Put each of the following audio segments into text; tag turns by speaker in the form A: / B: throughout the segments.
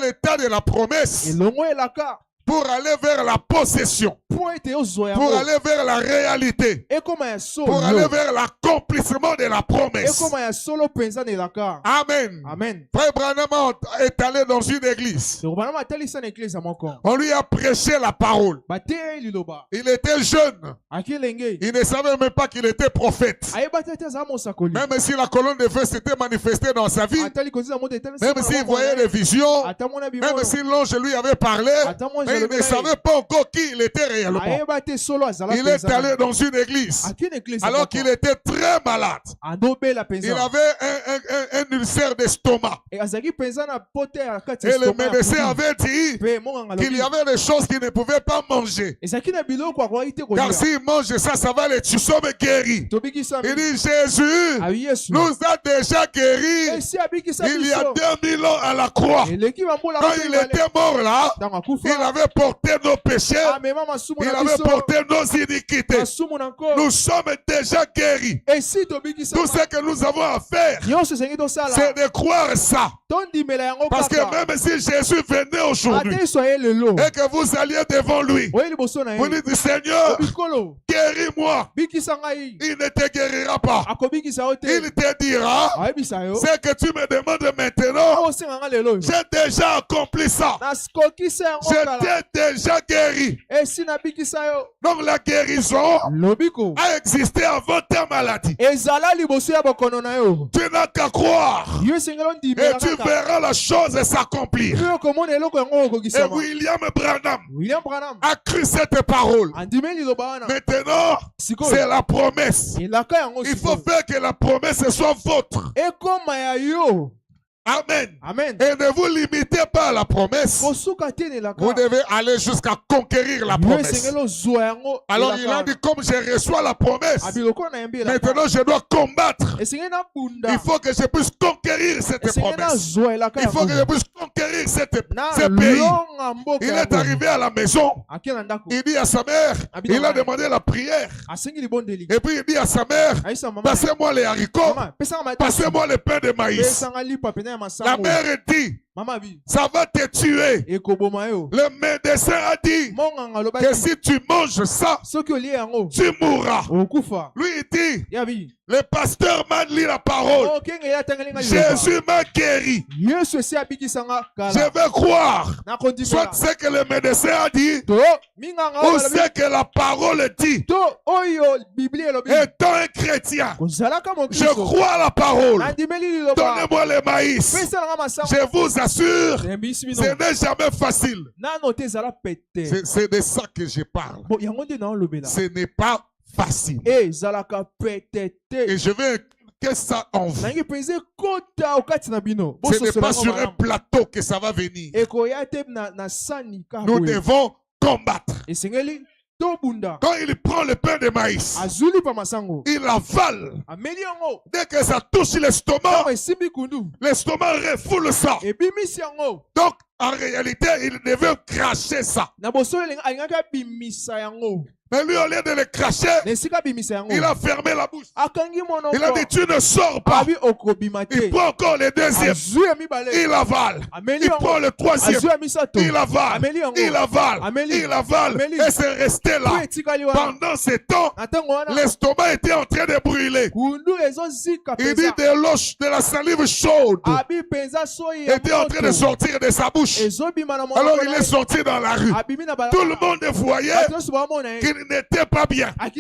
A: l'état de la promesse pour aller vers la possession, pour aller vers la réalité, pour aller vers l'accomplissement de la promesse. Amen. Frère Branham est allé dans une église. On lui a prêché la parole. Il était jeune. Il ne savait même pas qu'il était prophète. Même si la colonne de feu s'était manifestée dans sa vie, même s'il voyait des visions, même si l'ange lui avait parlé, mais il ne savait pas encore qui il était réellement. Il est allé dans une église alors qu'il était très malade. Il avait un ulcère d'estomac. Et le médecin avait dit qu'il y avait des choses qu'il ne pouvait pas manger. Car s'il mange ça, ça va les tuer. Nous sommes guéris. Il dit Jésus nous a déjà guéris il y a 2000 ans à la croix. Quand il était mort là, il avait porté nos péchés, il avait porté nos iniquités. Nous sommes déjà guéris. Tout ce que nous avons à faire, c'est de croire ça. Parce que même si Jésus venait aujourd'hui et que vous alliez devant lui, vous dites Seigneur, guéris-moi. Il ne te guérira pas. Il te dira ce que tu me demandes maintenant. J'ai déjà accompli ça. J'étais déjà guéri. Donc la guérison a existé avant ta maladie. Tu n'as qu'à croire et tu verras la chose s'accomplir. Et William Branham a cru cette parole. Maintenant, c'est la promesse. Il faut faire que la promesse soit votre. Amen. Et ne vous limitez pas à la promesse. Vous devez aller jusqu'à conquérir la promesse. Alors il a dit, comme je reçois la promesse, maintenant je dois combattre. Il faut que je puisse conquérir cette promesse. Il faut que je puisse conquérir ce pays. Il est arrivé à la maison. Il dit à sa mère, il a demandé la prière. Et puis il dit à sa mère, passez-moi les haricots, passez-moi le pain de maïs. La mère dit, ça va te tuer. Le médecin a dit que si tu manges ça, tu mourras. Lui il dit, le pasteur m'a dit la parole. Jésus m'a guéri. Je vais croire soit ce que le médecin a dit ou ce que la parole dit. Étant un chrétien, je crois à la parole. Donnez-moi le maïs. Je vous assure, ce n'est jamais facile. C'est de ça que je parle. Ce n'est pas facile. Et je veux que ça en vous. Ce n'est pas sur un plateau que ça va venir. Nous devons combattre. Quand il prend le pain de maïs, il avale. Dès que ça touche l'estomac, l'estomac refoule ça. Donc, en réalité, il devait cracher ça. Mais lui, au lieu de le cracher, il a fermé la bouche. Il a dit, tu ne sors pas. Il prend encore le deuxième. Il avale. Il prend le troisième. Il avale. Il avale. Il avale. Et c'est resté là. Pendant ce temps, l'estomac était en train de brûler. Il dit de la salive chaude était en train de sortir de sa bouche. Alors il est sorti dans la rue. Tout le monde voyait qu'il n'était pas bien. Mais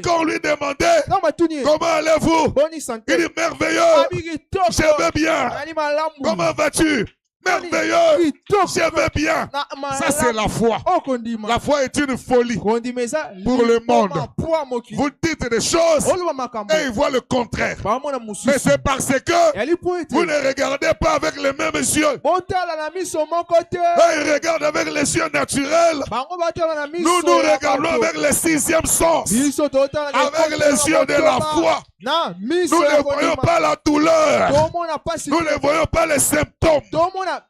A: quand on lui demandait comment allez-vous, il dit merveilleux, je vais bien. Comment vas-tu? Merveilleux, je vais bien. Ça c'est la foi. La foi est une folie pour le monde. Vous dites des choses et ils voient le contraire. Mais c'est parce que vous ne regardez pas avec les mêmes yeux. Ils regardent avec les yeux naturels. Nous regardons avec le sixième sens, avec les yeux de la foi. Nous ne voyons pas la douleur. Nous ne voyons pas les symptômes.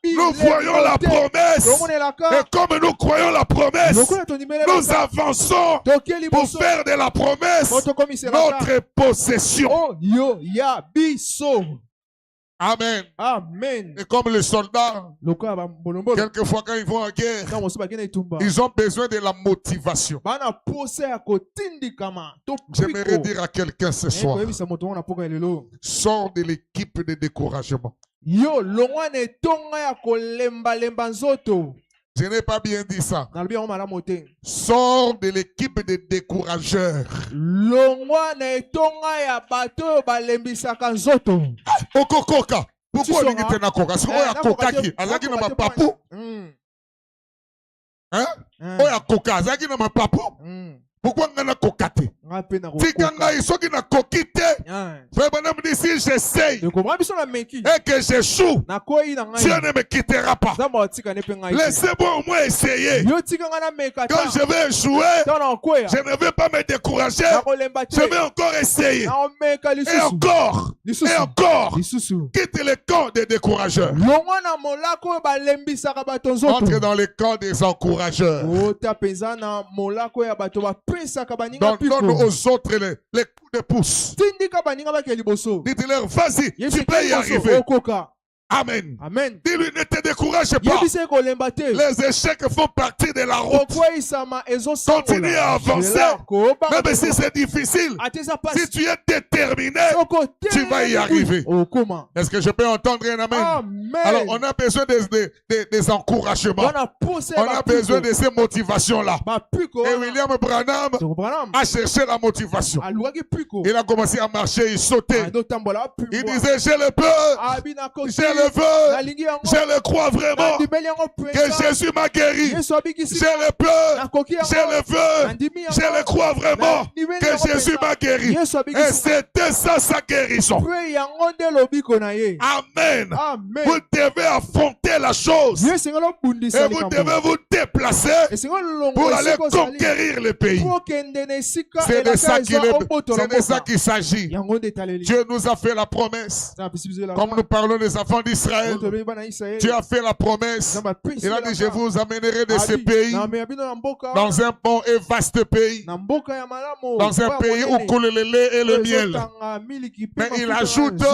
A: Nous voyons la promesse. Et comme nous croyons la promesse, nous avançons pour faire de la promesse notre possession. Amen.
B: Amen.
A: Et comme les soldats, quelquefois quand ils vont en guerre, ils ont besoin de la motivation. J'aimerais dire à quelqu'un ce soir, sors de l'équipe de découragement. Je n'ai pas bien dit ça. Sors de l'équipe de décourageurs. Okokoka. Pourquoi on dit que na koka? C'est oya koka qui? Azaki na ma papu? Hein? Oya koka. Azaki na ma papu? Pourquoi on a kokate? Tikanga isoki na kokite. Frère Branham dit si j'essaye et que j'échoue, Dieu ne me quittera pas. Laissez-moi au moins essayer. Quand je vais échouer, je ne vais pas me décourager. Je vais encore essayer. Et encore. Et encore. Quitte le camp des décourageurs. Entre dans le camp des encourageurs. Donne aux autres les coups de pouce. Dites-leur, vas-y, tu peux y arriver. Amen. Amen. Dis-lui, ne te décourage pas. Les échecs font partie de la route. Continue à avancer. Même si c'est difficile, si tu es déterminé, tu vas y arriver. Est-ce que je peux entendre un amen? Amen. Alors, on a besoin des encouragements. On a besoin de ces motivations-là. Et William Branham a cherché la motivation. Il a commencé à marcher, il sautait. Il disait, je le peux. Je le veux, je le crois vraiment que Jésus m'a guéri. Je le peux, je le veux, je le crois vraiment que Jésus m'a guéri. Et c'était ça sa guérison. Amen. Vous devez affronter la chose et vous devez vous déplacer pour aller conquérir le pays. C'est de ça qu'il s'agit. Dieu nous a fait la promesse. Comme nous parlons des enfants d'Israël, tu as fait la promesse. Il a dit, je vous amènerai de ce pays dans un bon et vaste pays, dans un pays où coule le lait et le miel. Mais il ajoute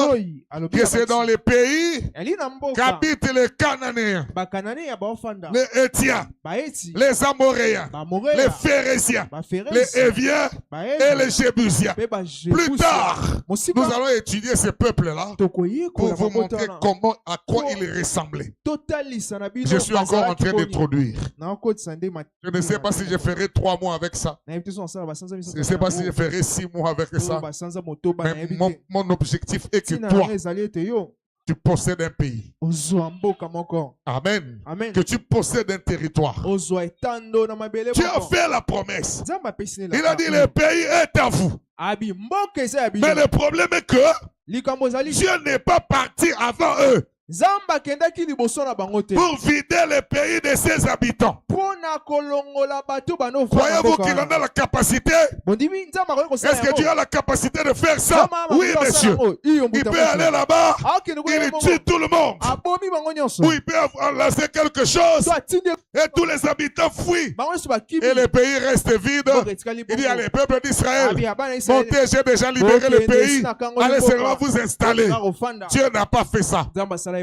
A: que c'est dans les pays qu'habitent les Cananéens, les Hétiens, les Amoréens, les Phérésiens, les Éviens et les Jébusiens. Plus tard, nous allons étudier ces peuples-là pour vous montrer à quoi il ressemblait. Je suis encore en train d'introduire. Je ne sais pas si je ferai 3 mois avec ça. Je ne sais pas si je ferai 6 mois avec ça. Mais mon objectif est que toi, tu possèdes un pays. Amen. Amen. Que tu possèdes un territoire. Tu as fait la promesse. Il a dit le pays est à vous. Mais le problème est que Dieu n'est pas parti avant eux pour vider le pays de ses habitants. Croyez-vous qu'il en a la capacité? Est-ce que Dieu a la capacité de faire ça? Oui, monsieur. Il peut aller là-bas, il tue tout le monde. Ou il peut lancer quelque chose et tous les habitants fuient. Et le pays reste vide. Il dit à les peuples d'Israël, montez, j'ai déjà libéré le pays. Allez seulement vous installer. Dieu n'a pas fait ça.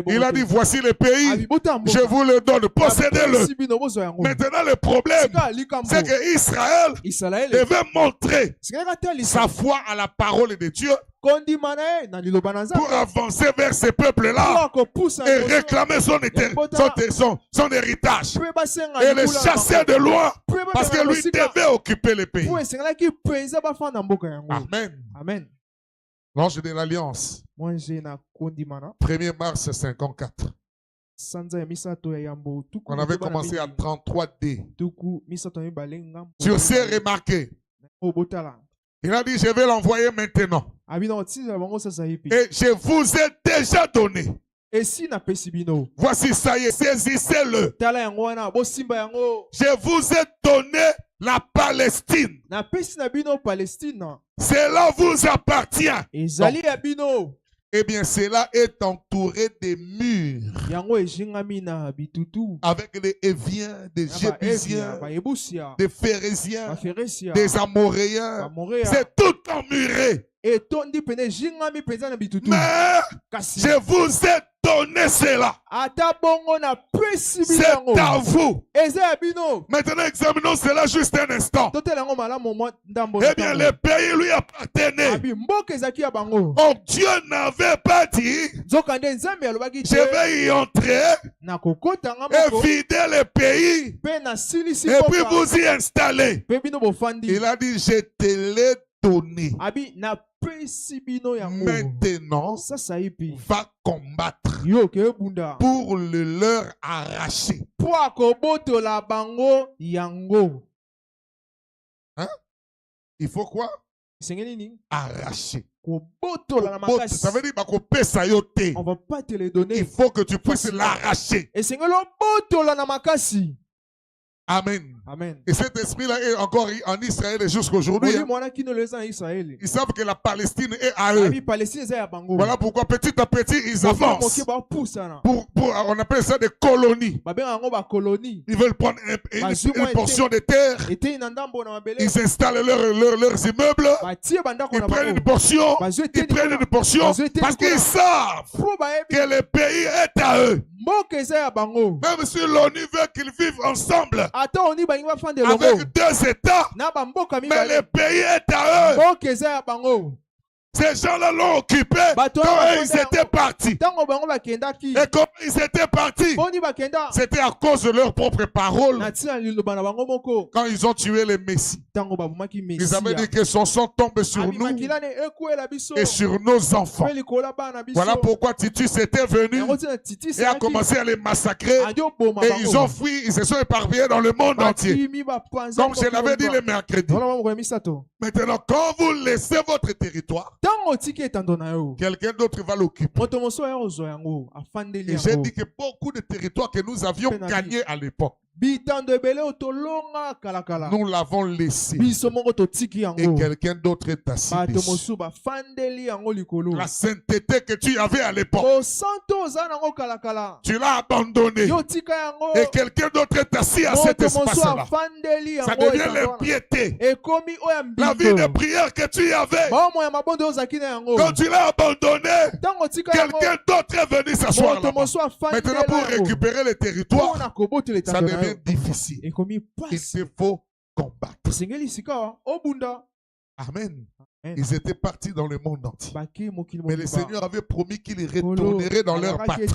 A: Il a dit, voici le pays, je vous le donne, possédez-le. Maintenant, le problème, c'est que Israël devait montrer sa foi à la parole de Dieu pour avancer vers ces peuples-là et réclamer son héritage et les chasser de loin parce que lui devait occuper le pays. Amen. Amen. L'ange de l'Alliance, 1er mars 54. On avait commencé à 33D. Sur ces remarqués, il a dit, je vais l'envoyer maintenant. Et je vous ai déjà donné. Voici ça y est, saisissez-le. Je vous ai donné la Palestine. Cela vous appartient. eh bien cela est entouré des murs avec des Éviens, des Jébusiens, des Phérésiens, des Amoréens. C'est tout emmuré. Mais je vous ai donné cela. C'est à vous. Maintenant, examinons cela juste un instant. Eh bien, le pays lui appartenait. Oh, Dieu n'avait pas dit je vais y entrer et vider le pays et puis vous y installer. Il a dit je te l'ai donné. Maintenant, va combattre pour le leur arracher. Hein? Il faut quoi? Arracher. Ça veut dire on va pas te les donner. Il faut que tu puisses l'arracher. Amen. Amen. Et cet esprit-là est encore en Israël jusqu'à aujourd'hui. Ils savent que la Palestine est à eux. Voilà pourquoi petit à petit ils avancent. On appelle ça des colonies. Ils veulent prendre une portion de terre. Ils installent leurs immeubles. Ils prennent une portion. Parce qu'ils savent que le pays est à eux. Même si l'ONU veut qu'ils vivent ensemble avec deux États, mais le pays est à eux. Ces gens-là l'ont occupé quand ils étaient partis. Et comment ils étaient partis? C'était à cause de leurs propres paroles. Quand ils ont tué les Messies, ils avaient dit que son sang tombe sur nous et sur nos enfants. Voilà pourquoi Titus était venu et a commencé à les massacrer. Et ils ont fui, ils se sont éparpillés dans le monde entier. Comme je l'avais dit le mercredi. Maintenant, quand vous laissez votre territoire, quelqu'un d'autre va l'occuper. Et j'ai dit que beaucoup de territoires que nous avions gagnés à l'époque, nous l'avons laissé. Et quelqu'un d'autre est assis dessus. La sainteté que tu avais à l'époque, tu l'as abandonnée. Et quelqu'un d'autre est assis à cet espace-là. Ça devient l'impiété. La vie de prière que tu avais, quand tu l'as abandonné, quelqu'un d'autre est venu s'asseoir là-bas. Maintenant, pour récupérer le territoire, ça devient difficile. Il te faut combattre. Amen. Ils étaient partis dans le monde entier. Mais le Seigneur avait promis qu'ils retourneraient dans leur patrie.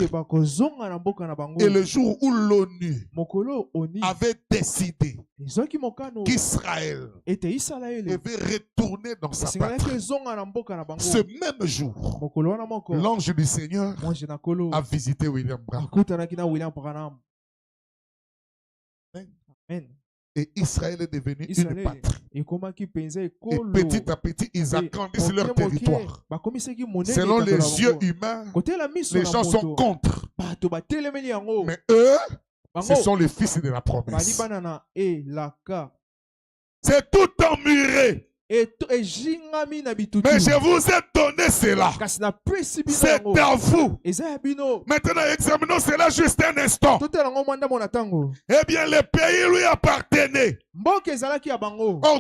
A: Et le jour où l'ONU avait décidé qu'Israël devait retourner dans sa patrie, ce même jour, l'ange du Seigneur a visité William Branham. Amen. Et Israël est devenu une patrie. Et petit à petit, ils agrandissent leur territoire. Selon les yeux humains, les gens sont contre. Mais eux, ce sont les fils de la promesse. C'est tout emmuré. Mais je vous ai donné cela. C'est à vous. Maintenant, examinons cela juste un instant. Eh bien, le pays lui appartenait. Or,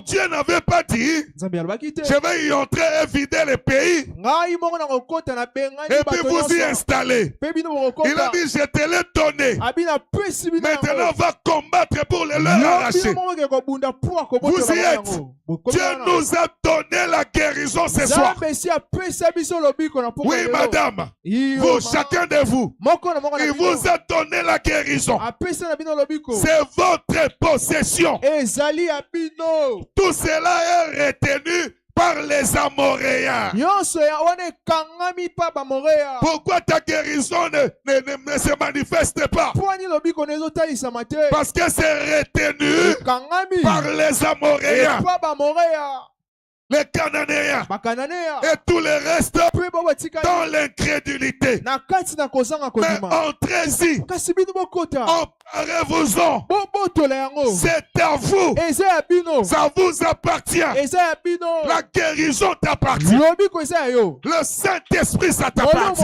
A: Dieu n'avait pas dit je vais y entrer et vider le pays et puis vous y installer. Il a dit je te l'ai donné. Maintenant, va combattre pour le leur arracher. Vous y êtes. Dieu nous a donné la guérison ce soir. Oui, madame. Vous, chacun de vous, il vous a donné la guérison. C'est votre possession. Tout cela est retenu par les Amoréens. Pourquoi ta guérison ne se manifeste pas? Parce que c'est retenu par les Amoréens, les Cananéens et tout le reste dans l'incrédulité. Mais entrez-y en Préparez-vous-en. C'est à vous. Ça vous appartient. La guérison t'appartient. Le Saint-Esprit, ça t'appartient.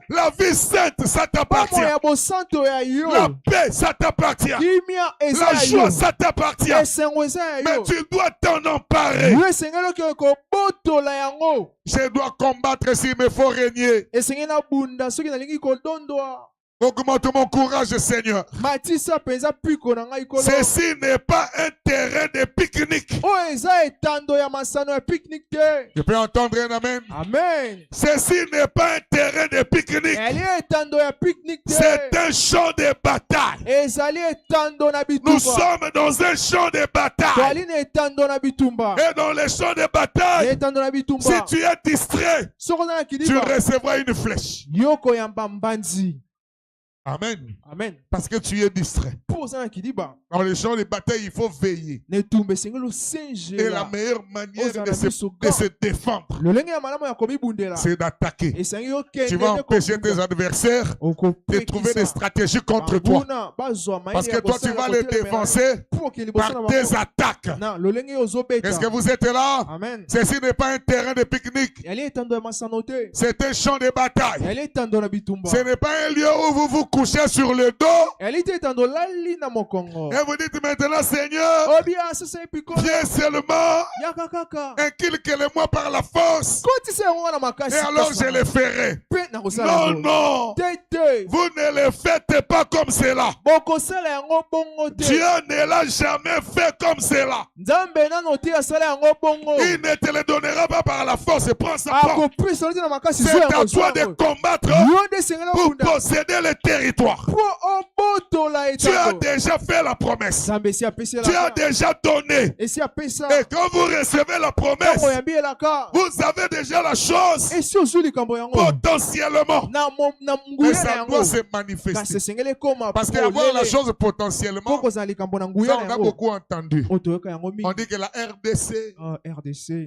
A: La vie sainte, ça t'appartient. La paix, ça t'appartient. La joie, ça t'appartient. Mais tu dois t'en emparer. Je dois combattre s'il me faut régner. Augmente mon courage, Seigneur. Ceci n'est pas un terrain de pique-nique. Je peux entendre un amen.
B: Amen.
A: Ceci n'est pas un terrain de pique-nique. C'est un champ de bataille. Nous sommes dans un champ de bataille. Et dans le champ de bataille, si tu es distrait, tu recevras une flèche. Amen.
B: Amen.
A: Parce que tu es distrait. Dans les champs de bataille, il faut veiller. Et la meilleure manière de se défendre, c'est d'attaquer. Tu vas empêcher tes adversaires de trouver des stratégies contre toi. Parce que toi, tu vas les défoncer par tes attaques. Est-ce que vous êtes là?
B: Amen.
A: Ceci n'est pas un terrain de pique-nique. C'est un champ de bataille. Ce n'est pas un lieu où vous vous couchez sur le dos. Et vous dites maintenant, Seigneur, viens seulement, inculque-le-moi par la force. Et alors je le ferai. Non, non. Vous ne le faites pas comme cela. Dieu ne l'a jamais fait comme cela. Il ne te le donnera pas par la force. Prends sa porte. C'est à toi de combattre pour posséder le territoire. Tu as déjà fait la promesse. Tu as déjà donné. Et quand vous recevez la promesse, vous avez déjà la chose potentiellement. Mais ça doit se manifester. Parce qu'avoir la chose potentiellement, ça on a beaucoup entendu. On dit que la RDC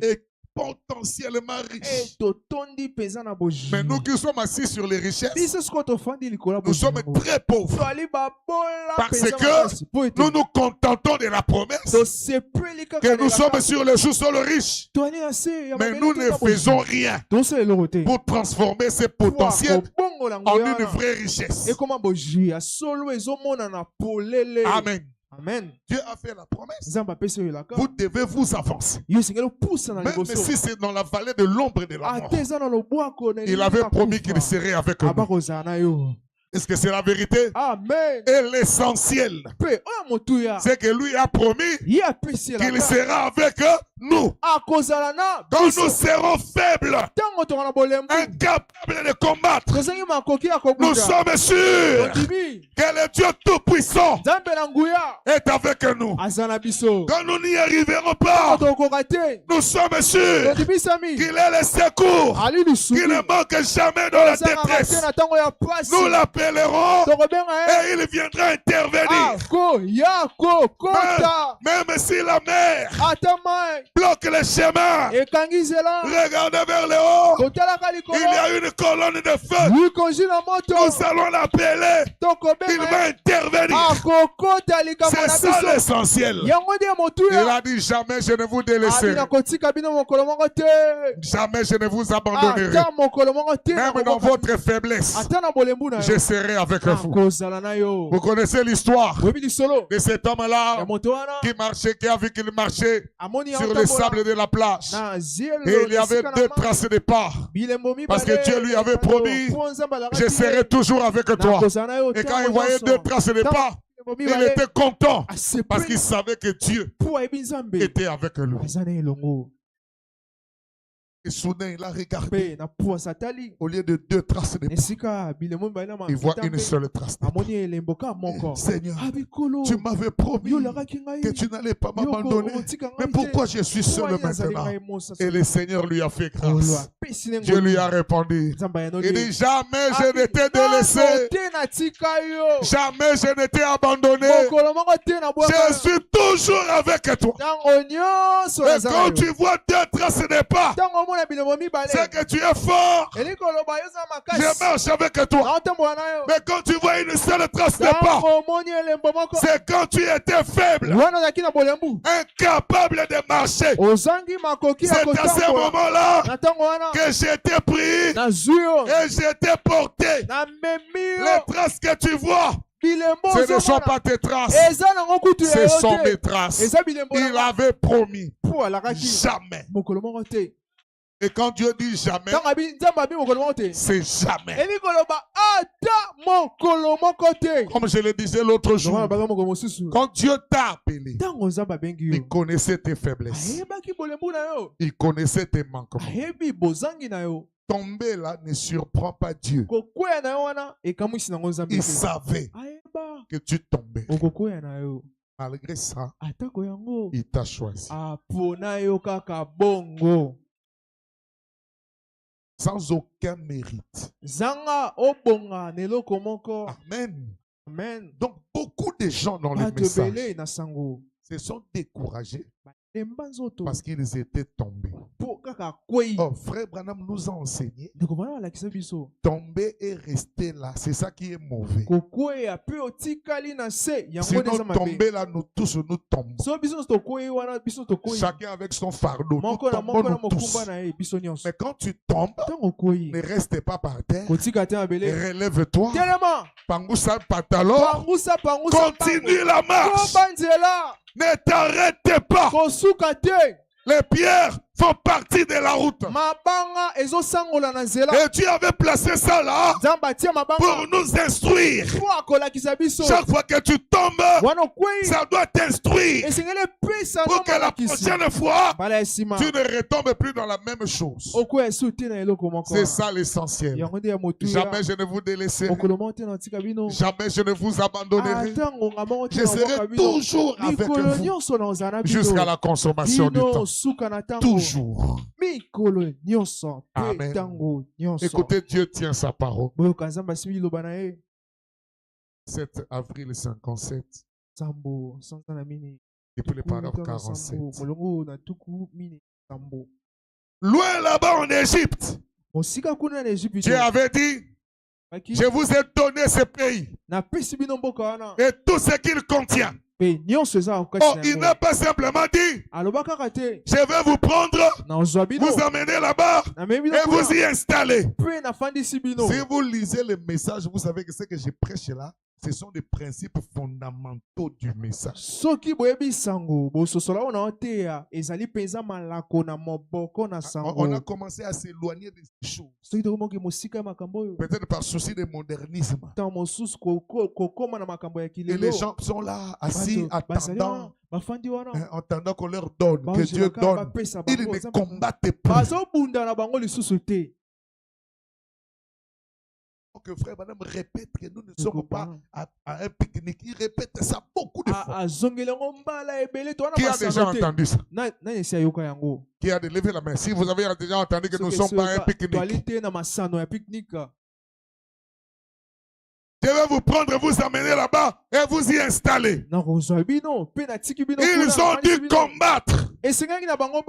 A: est potentiellement riche. Mais nous qui sommes assis sur les richesses, nous sommes très pauvres. Parce que nous nous contentons de la promesse que nous sommes sur le sous-sol riche. Mais nous ne faisons rien pour transformer ce potentiel en une vraie richesse. Amen.
B: Amen.
A: Dieu a fait la promesse. Vous devez vous avancer. Même si c'est dans la vallée de l'ombre de la mort, il avait promis qu'il serait avec nous. Est-ce que c'est la vérité?
B: Amen.
A: Et l'essentiel, c'est que lui a promis qu'il sera avec nous. Quand nous serons faibles, incapables de combattre, nous sommes sûrs que le Dieu Tout-Puissant est avec nous. Quand nous n'y arriverons pas, nous sommes sûrs qu'il est le secours, qu'il ne manque jamais dans la détresse. Nous l'appellerons et il viendra intervenir. Même si la mer bloque le chemin, regardez vers le haut. Il y a une colonne de feu. Nous allons l'appeler. Il va intervenir. C'est ça l'essentiel. Il a dit jamais je ne vous délaisserai. Jamais je ne vous abandonnerai. Même dans votre faiblesse, je serai avec vous. Vous connaissez l'histoire de cet homme-là qui marchait, qui a vu qu'il marchait sur le sable de la plage. Et il y avait 2 traces de pas. Parce que Dieu lui avait promis, je serai toujours avec toi. Et quand il voyait 2 traces de pas, il était content parce qu'il savait que Dieu était avec lui. Et soudain, il a regardé. Au lieu de 2 traces de pas, il voit une seule trace de pas. Seigneur, tu m'avais promis que tu n'allais pas m'abandonner. Mais pourquoi je suis seul maintenant? Et le Seigneur lui a fait grâce. Dieu lui a répondu. Il dit, jamais je ne t'ai délaissé. Jamais je ne t'ai abandonné. Je suis toujours avec toi. Et quand tu vois 2 traces de pas, C'est que tu es fort. Je marche avec toi. Mais quand tu vois une seule trace de pas, c'est quand tu étais faible, incapable de marcher. C'est à ce moment-là que j'étais pris et j'étais porté. Les traces que tu vois, ce ne sont pas tes traces, ce sont mes traces. Il avait promis jamais. Et quand Dieu dit jamais, c'est jamais. Comme je le disais l'autre jour, quand Dieu t'a appelé, il connaissait tes faiblesses, il connaissait tes manquements. Tomber là ne surprend pas Dieu. Il savait que tu tombais. Malgré ça, il t'a choisi. Sans aucun mérite. Amen. Amen. Donc beaucoup de gens dans le message se sont découragés parce qu'ils étaient tombés. Oh, frère Branham nous a enseigné. Tomber et rester là, c'est ça qui est mauvais. Sinon, tomber là, nous tous nous tombons. Chacun avec son fardeau. Nous tombons nous tous. Mais quand tu tombes, ne reste pas par terre. Relève-toi. Pangousa pantalon. Continue la marche. Ne t'arrêtez pas. Les pierres font partie de la route. Et Dieu avait placé ça là pour nous instruire. Chaque fois que tu tombes, ça doit t'instruire pour que la prochaine fois, tu ne retombes plus dans la même chose. C'est ça l'essentiel. Jamais je ne vous délaisserai. Jamais je ne vous abandonnerai. Je serai toujours avec vous jusqu'à la consommation du temps. Toujours. Amen. Écoutez, Dieu tient sa parole. 7 avril 57. Et puis le paragraphe 47. Loin là-bas en Égypte, Dieu avait dit, je vous ai donné ce pays et tout ce qu'il contient. Oh, il n'a pas simplement dit, je vais vous prendre, vous emmener là-bas et vous y installer. Si vous lisez le message, vous savez que ce que je prêche là, ce sont des principes fondamentaux du message. On a commencé à s'éloigner des choses. Peut-être par souci de modernisme. Et les gens sont là, assis, attendant qu'on leur donne, que Dieu donne. Ils ne combattent pas. Que frère madame répète que nous ne sommes pas à un pique-nique. Il répète ça beaucoup de fois. Qui a déjà entendu ça? Qui a levé la main? Si vous avez déjà entendu que nous ne sommes pas à un pique-nique. Je vais vous prendre, vous amener là-bas et vous y installer. Ils ont dû combattre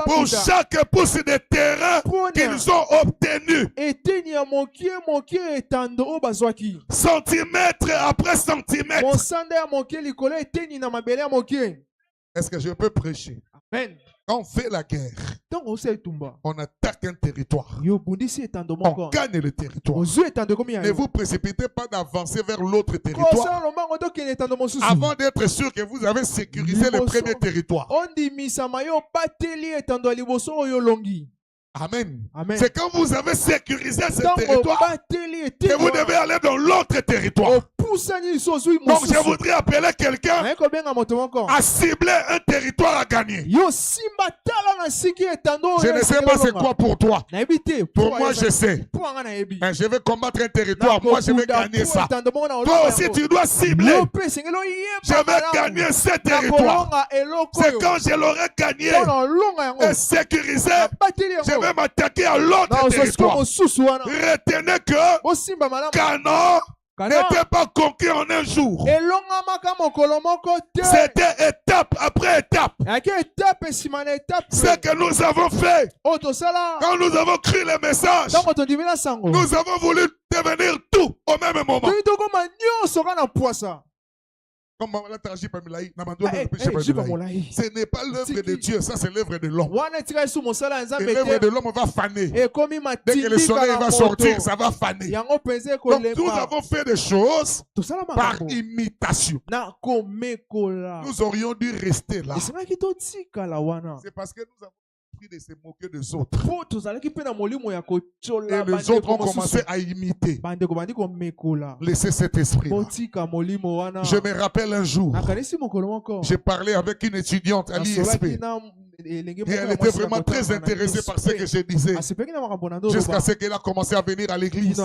A: pour chaque pouce de terrain qu'ils ont obtenu. Centimètre après centimètre. Est-ce que je peux prêcher? Amen. Quand on fait la guerre, on attaque un territoire. On gagne le territoire. Ne vous précipitez pas d'avancer vers l'autre territoire avant d'être sûr que vous avez sécurisé le premier territoire. Amen. Amen. C'est quand vous avez sécurisé ce territoire que vous devez aller dans l'autre territoire. Donc je voudrais appeler quelqu'un à cibler un territoire à gagner. Je ne sais pas c'est quoi pour toi. Pour moi je sais. Je vais combattre un territoire. Moi je vais gagner ça. Toi aussi tu dois cibler. Je vais gagner ce territoire. C'est quand je l'aurai gagné et sécurisé, je vais m'attaquer à l'autre territoire. Retenez que Canaan n'était pas conquis en un jour. C'était étape après étape. Ce que nous avons fait, quand nous avons cru le message, nous avons voulu devenir tout au même moment. Ce n'est pas l'œuvre de Dieu, ça c'est l'œuvre de l'homme. Et l'œuvre de l'homme va faner. Dès que le soleil va sortir, ça va faner. Donc nous avons fait des choses par imitation. Nous aurions dû rester là. C'est parce que nous avons pris de se moquer des autres. Et les autres ont commencé à imiter. Laissez cet esprit là. Je me rappelle un jour, j'ai parlé avec une étudiante à l'ISP. Et elle était vraiment très intéressée par ce que je disais. Jusqu'à ce qu'elle a commencé à venir à l'église.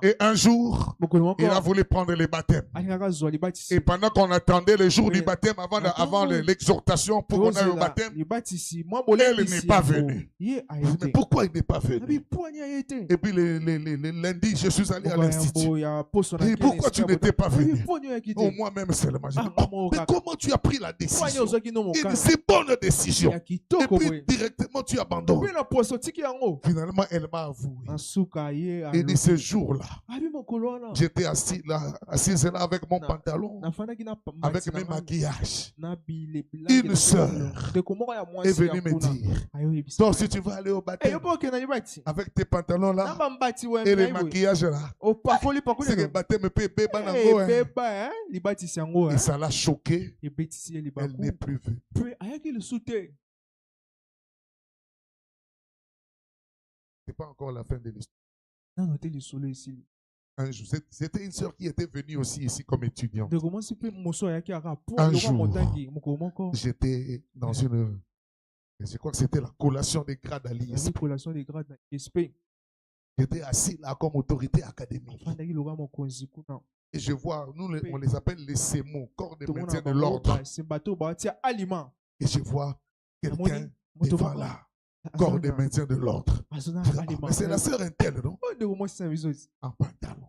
A: Et un jour, il a voulu prendre le baptême. Et pendant qu'on attendait le jour du baptème, avant l'exhortation pour qu'on aille au baptême, elle n'est pas venue. Mais pourquoi il n'est pas venu? Et puis le lundi, je suis allé à l'institut. Et pourquoi tu n'étais pas venu? Oh, moi-même seulement. Mais comment tu as pris la décision? Une si bonne décision. Et puis directement tu abandonnes. Finalement elle m'a avoué. Et de ce jour-là, j'étais assise là avec mon pantalon, avec mes maquillages. Une sœur est venue me dire, donc si tu vas aller au baptême avec tes pantalons là et les maquillages là, c'est que le baptême peut et ça l'a choqué. Elle n'est plus venue. C'est pas encore la fin de l'histoire. Un jour, c'était une sœur qui était venue aussi ici comme étudiante. Un jour, j'étais dans une... Je crois que c'était la collation des grades à l'ISP. J'étais assis là comme autorité académique. Et je vois, nous on les appelle les CEMO, corps de maintien de l'ordre. Et je vois quelqu'un devant là. Corps de maintien de l'ordre. Mais c'est la sœur Intel, non? En pantalon.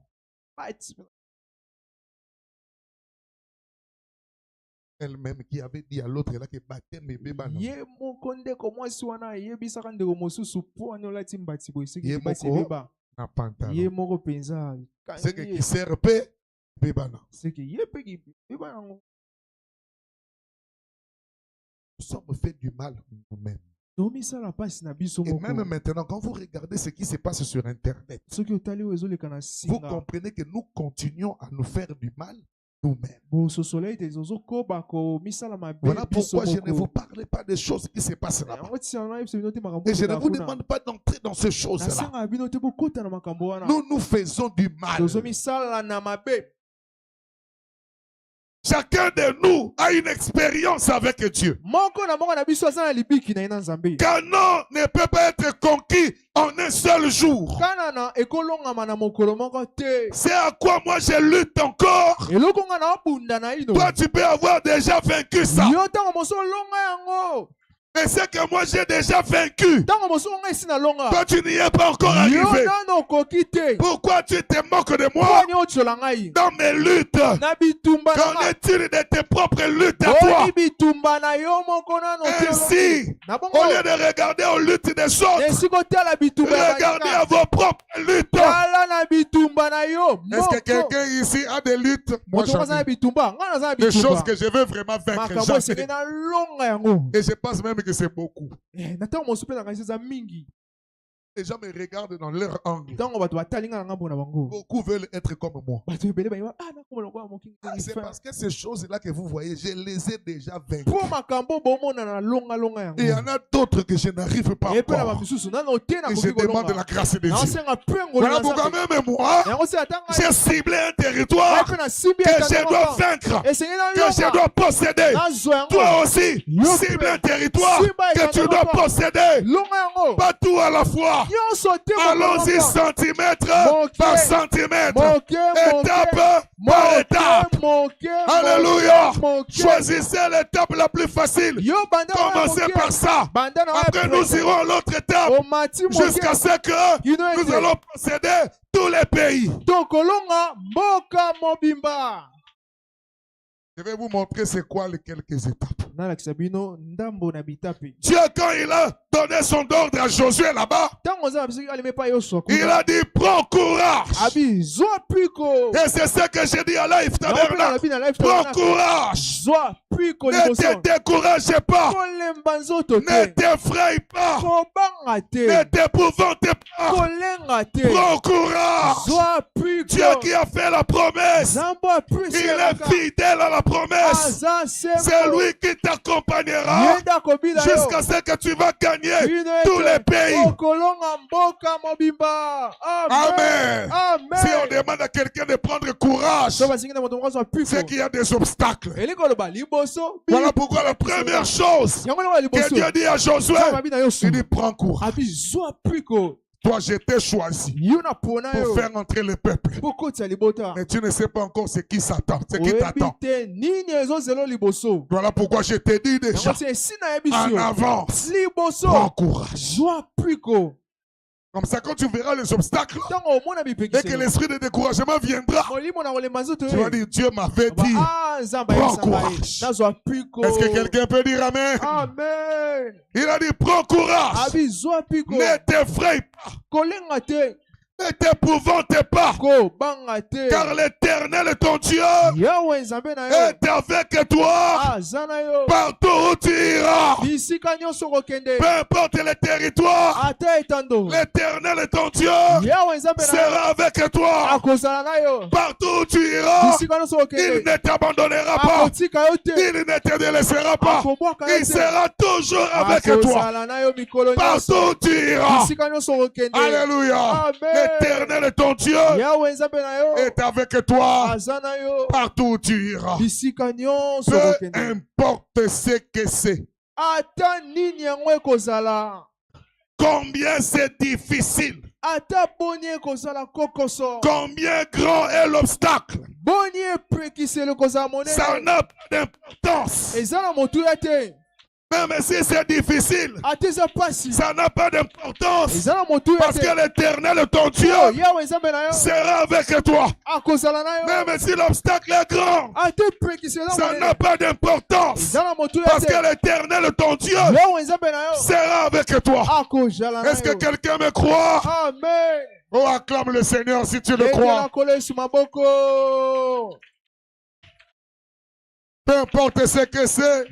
A: Elle-même qui avait dit à l'autre là que baptême et bébé. En pantalon. C'est qui sert bébé. Nous sommes fait du mal nous-mêmes. Et même maintenant, quand vous regardez ce qui se passe sur Internet, vous comprenez que nous continuons à nous faire du mal nous-mêmes. Voilà pourquoi je ne vous parle pas des choses qui se passent là-bas. Et je ne vous demande pas d'entrer dans ces choses-là. Nous nous faisons du mal. Chacun de nous a une expérience avec Dieu. Canaan ne peut pas être conquis en un seul jour. C'est à quoi moi je lutte encore. Toi tu peux avoir déjà vaincu ça. Mais c'est que moi j'ai déjà vaincu. Toi tu n'y es pas encore arrivé. Pourquoi tu te moques de moi dans mes luttes? Qu'en est-il de tes propres luttes à toi? Ainsi, au lieu de regarder aux luttes des autres, regardez à vos propres luttes. Est-ce que quelqu'un ici a des luttes? Moi j'en ai. Des choses que je veux vraiment vaincre. Et je pense même que c'est beaucoup. Les gens me regardent dans leur angle. Beaucoup veulent être comme moi. C'est parce que ces choses-là que vous voyez, je les ai déjà vaincues. Et il y en a d'autres que je n'arrive pas encore. Et je demande la grâce de Dieu. Voilà pourquoi même moi, j'ai ciblé un territoire que je dois vaincre, que je dois posséder. Toi aussi, cible un territoire que tu dois posséder. Pas tout à la fois. Allons-y centimètre par centimètre, étape par étape. Alléluia. Choisissez l'étape la plus facile. Commencez par ça. Après, nous irons à l'autre étape jusqu'à ce que nous allons posséder tous les pays. Je vais vous montrer c'est quoi les quelques étapes. Dieu, quand il a donné son ordre à Josué là-bas, il a dit prends courage. Et c'est ce que j'ai dit à Life Tabernacle. Prends courage. Ne te découragez pas. Ne t'effraie pas. Ne t'épouvante pas. Prends courage. Dieu qui a fait la promesse, il est fidèle à la promesse. C'est lui qui t'accompagnera jusqu'à ce que tu vas gagner tous les pays. Amen. Si on demande à quelqu'un de prendre courage, c'est qu'il y a des obstacles. Voilà pourquoi la première chose que Dieu dit à Josué, il dit prends courage. Toi, je t'ai choisi pour faire entrer le peuple. Mais tu ne sais pas encore ce qui s'attend, ce qui t'attend. Voilà pourquoi je t'ai dit déjà, en avance, prends courage. Comme ça, quand tu verras les obstacles et que l'esprit de découragement viendra, tu vas dire, Dieu m'avait dit, prends courage. Est-ce que quelqu'un peut dire Amen? Amen. Il a dit, prends courage. Ne t'effraie pas. Ne t'épouvante pas, car l'Éternel est ton Dieu est avec toi partout où tu iras. Peu importe le territoire, l'Éternel est ton Dieu sera avec toi partout où tu iras. Il ne t'abandonnera pas, il ne te délaissera pas, il sera toujours avec toi partout où tu iras. Alléluia. L'Éternel est ton Dieu est avec toi partout où tu iras. Peu importe ce que c'est. Combien c'est difficile. Combien grand est l'obstacle. Ça n'a pas d'importance. Même si c'est difficile, ça n'a pas d'importance parce que l'Éternel, ton Dieu, sera avec toi. Même si l'obstacle est grand, ça n'a pas d'importance parce que l'Éternel, ton Dieu, sera avec toi. Est-ce que quelqu'un me croit? Amen. Oh, acclame le Seigneur si tu le crois. Peu importe ce que c'est,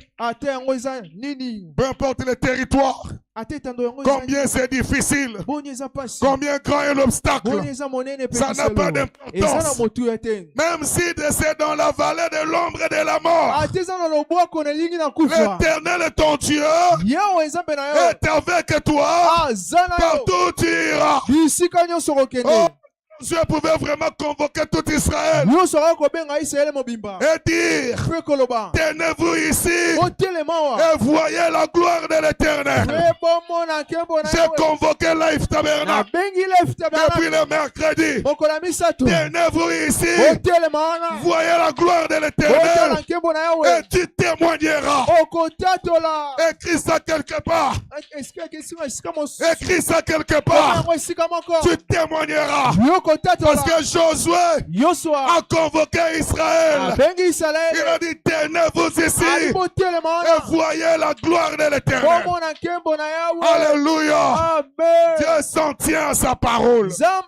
A: peu importe le territoire, combien c'est difficile, combien grand est l'obstacle, ça n'a pas d'importance. Même si c'est dans la vallée de l'ombre et de la mort, l'Éternel est ton Dieu est avec toi partout où tu iras. Oh, Dieu pouvait vraiment convoquer tout Israël et dire, tenez-vous ici et voyez la gloire de l'Éternel. J'ai convoqué Life Tabernacle depuis le mercredi. Tenez-vous ici, voyez la gloire de l'Éternel et tu témoigneras. Écris ça quelque part. Écris ça quelque part. Tu témoigneras. Parce que Josué a convoqué Israël. Il a dit, tenez-vous ici et voyez la gloire de l'Éternel. Alléluia. Dieu s'en tient à sa parole. Dieu a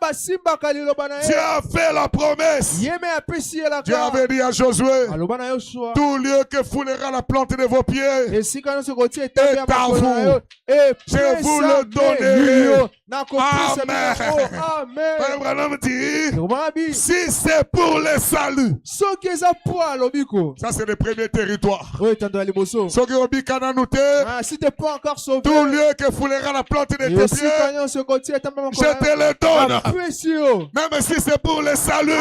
A: fait la promesse. Dieu avait dit à Josué, tout lieu que foulera la plante de vos pieds est à vous. Je vous le donnerai. Amen. Si c'est pour le salut, ça c'est le premier territoire.
B: Si tu n'es pas encore sauvé,
A: tout lieu que foulera la plante de tes pieds, je te le donne. Même si c'est pour le salut,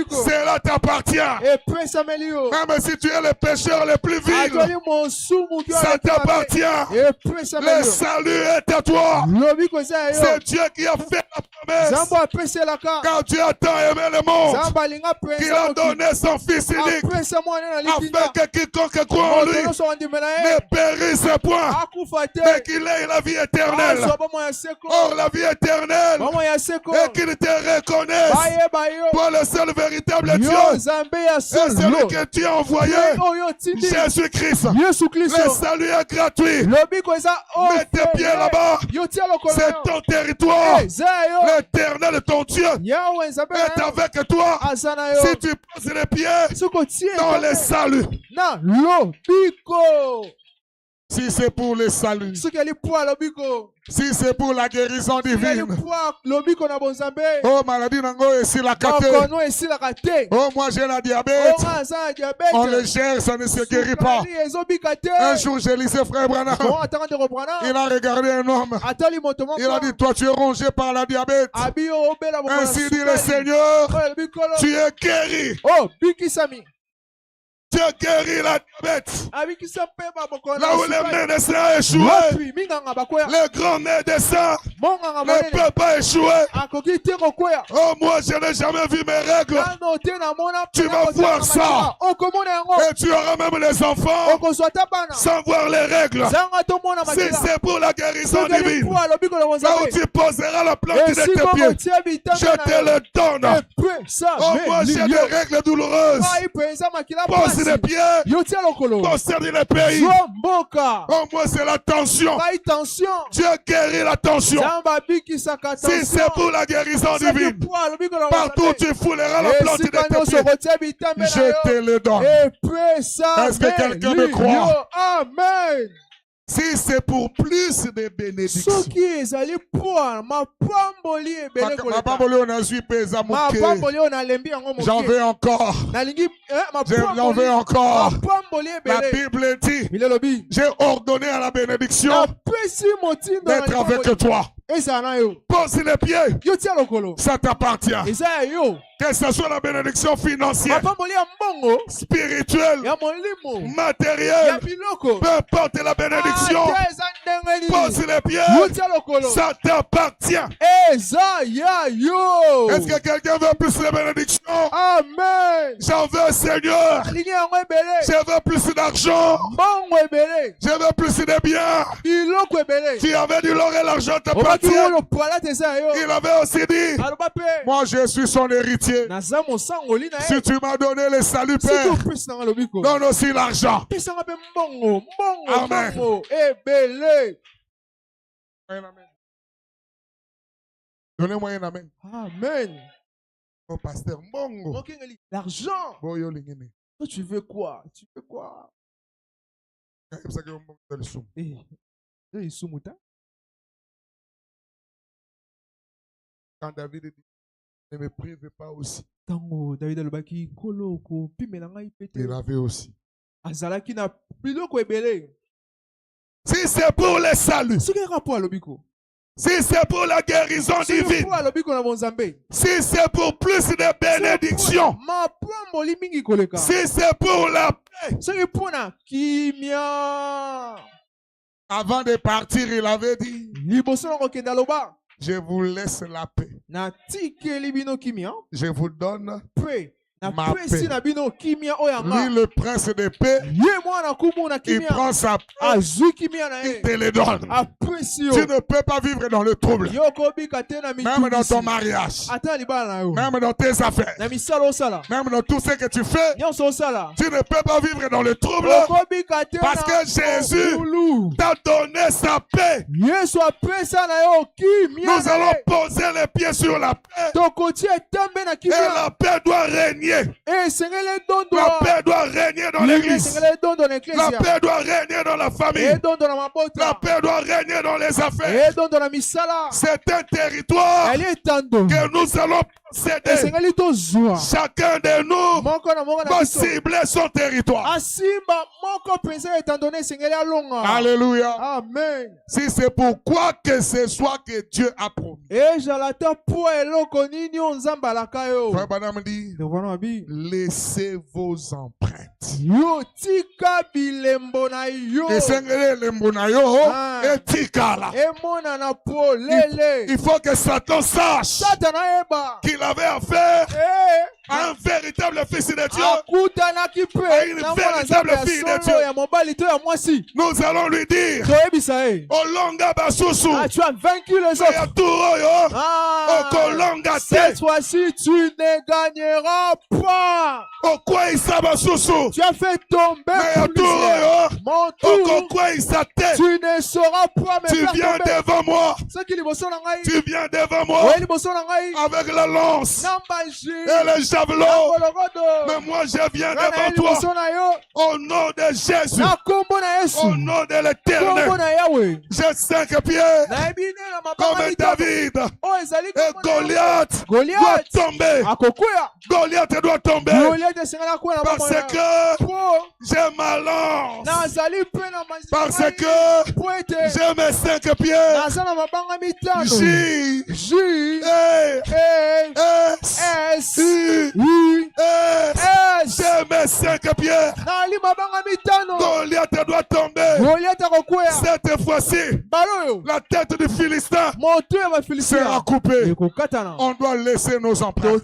A: cela t'appartient. Même si tu es le pécheur le plus vil, ça t'appartient. Le salut est à toi. C'est Dieu qui a fait la promesse. Car Dieu a tant aimé le monde qu'il a donné son Fils unique afin que quiconque croit en lui ne périsse point, mais qu'il ait la vie éternelle. Or la vie éternelle et qu'il te reconnaisse pour le seul véritable Dieu et celui que tu as envoyé, Jésus-Christ. Le salut est gratuit. Mets tes pieds là-bas. C'est ton territoire. L'Éternel, ton Dieu, est avec toi. Si tu poses les pieds dans le salut. Si c'est pour le salut, si c'est pour la guérison divine, oh maladie nango et si la kate, oh moi j'ai la diabète, on le gère, ça ne se guérit pas. Un jour j'ai lisé frère Branham, il a regardé un homme, il a dit toi tu es rongé par la diabète, ainsi dit le Seigneur, tu es guéri. Tu as guéri la diabète. Là où les médecins ont échoué, les grands médecins ne peuvent pas échouer. Oh, moi, je n'ai jamais vu mes règles. Tu vas voir ça. Et tu auras même les enfants sans voir les règles. Si c'est pour la guérison divine, là où tu poseras la plante de tes pieds, je te le donne. Oh, moi, j'ai des règles douloureuses. Pose les pieds, concerne les pays. Oh, moi, c'est la tension. Dieu guérit la tension. Si c'est pour la guérison divine, partout où tu fouleras la plante de tes pieds, je te le donne. Est-ce que quelqu'un me croit?
B: Amen.
A: Si c'est pour plus de bénédictions. J'en veux encore. J'en veux encore. La Bible dit, j'ai ordonné à la bénédiction d'être avec toi. Pose les pieds. Ça t'appartient. Que ce soit la bénédiction financière, spirituelle, matérielle, peu importe la bénédiction, pose les pieds, ça t'appartient. Est-ce que quelqu'un veut plus de bénédiction?
B: Amen.
A: J'en veux, Seigneur. Je veux plus d'argent. Je veux plus de biens. Tu avais dit l'or et l'argent t'appartient. Il avait aussi dit, moi je suis son héritier. Si tu m'as donné le salut, Père, donne aussi l'argent. Amen. Donnez-moi un amen.
B: Amen.
A: Oh, pasteur Mbongo.
B: L'argent. Toi, tu veux quoi? Tu veux quoi?
A: Quand David dit, ne me prive pas aussi. Il avait aussi. Si c'est pour le salut, si c'est pour la guérison divine, si c'est pour plus de bénédictions, si c'est pour la paix. Avant de partir, il avait dit, je vous laisse la paix. Je vous donne ma paix. Lui, le prince de paix, il prend sa paix, il te le donne. Tu ne peux pas vivre dans le trouble. Même dans ton mariage, même dans tes affaires, même dans tout ce que tu fais, tu ne peux pas vivre dans le trouble parce que Jésus t'a donné sa paix. Nous allons poser les pieds sur la paix et la paix doit régner. La paix doit régner dans l'église. La paix doit régner dans la famille. La paix doit régner dans les affaires. C'est un territoire que nous allons posséder. Chacun de nous va cibler son territoire. Alléluia.
B: Amen.
A: Si c'est pour quoi que ce soit que Dieu a promis. Frère Branham dit, laissez vos empreintes. Il faut que Satan sache qu'il avait affaire à un véritable fils de Dieu, à une véritable fille de Dieu. Nous allons lui dire,
B: tu as vaincu les autres. Cette fois-ci, tu ne gagneras pas. Tu as fait tomber mon tour. Tu ne sauras pas me
A: tu viens devant moi. Tu viens devant moi avec la lance et le javelot. Mais moi je viens devant toi au nom de Jésus, au nom de l'Éternel. J'ai 5 pieds comme David. Et Goliath doit tomber. Goliath doit tomber parce que j'ai ma lance, parce que j'ai mes 5 pieds. J, j'ai mes 5 pieds. Goliath doit tomber. Cette fois-ci, la tête du Philistin sera coupée. On doit laisser nos empreintes.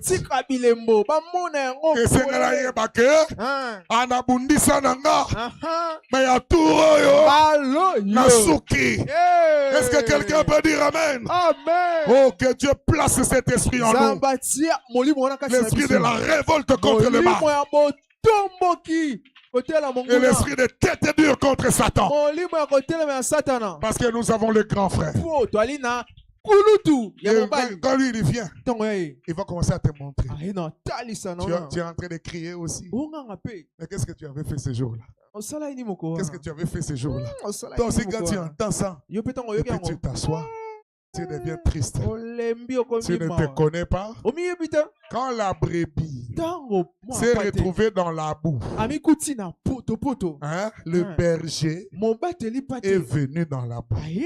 A: Est-ce que quelqu'un peut dire Amen?
B: Amen.
A: Oh, que Dieu place cet esprit en nous. L'esprit de la révolte contre le mal. Et l'esprit de tête dure contre Satan. Parce que nous avons le grand frère. Quand lui il vient, il va commencer à te montrer. Tu es en train de crier aussi. Mais qu'est-ce que tu avais fait ce jour-là? Qu'est-ce que tu avais fait ce jour-là? Toi aussi, quand tu entends ça, et puis tu t'assois, tu deviens triste. Tu ne te connais pas. Quand la brebis s'est retrouvée dans la boue, le berger est venu dans la boue. Il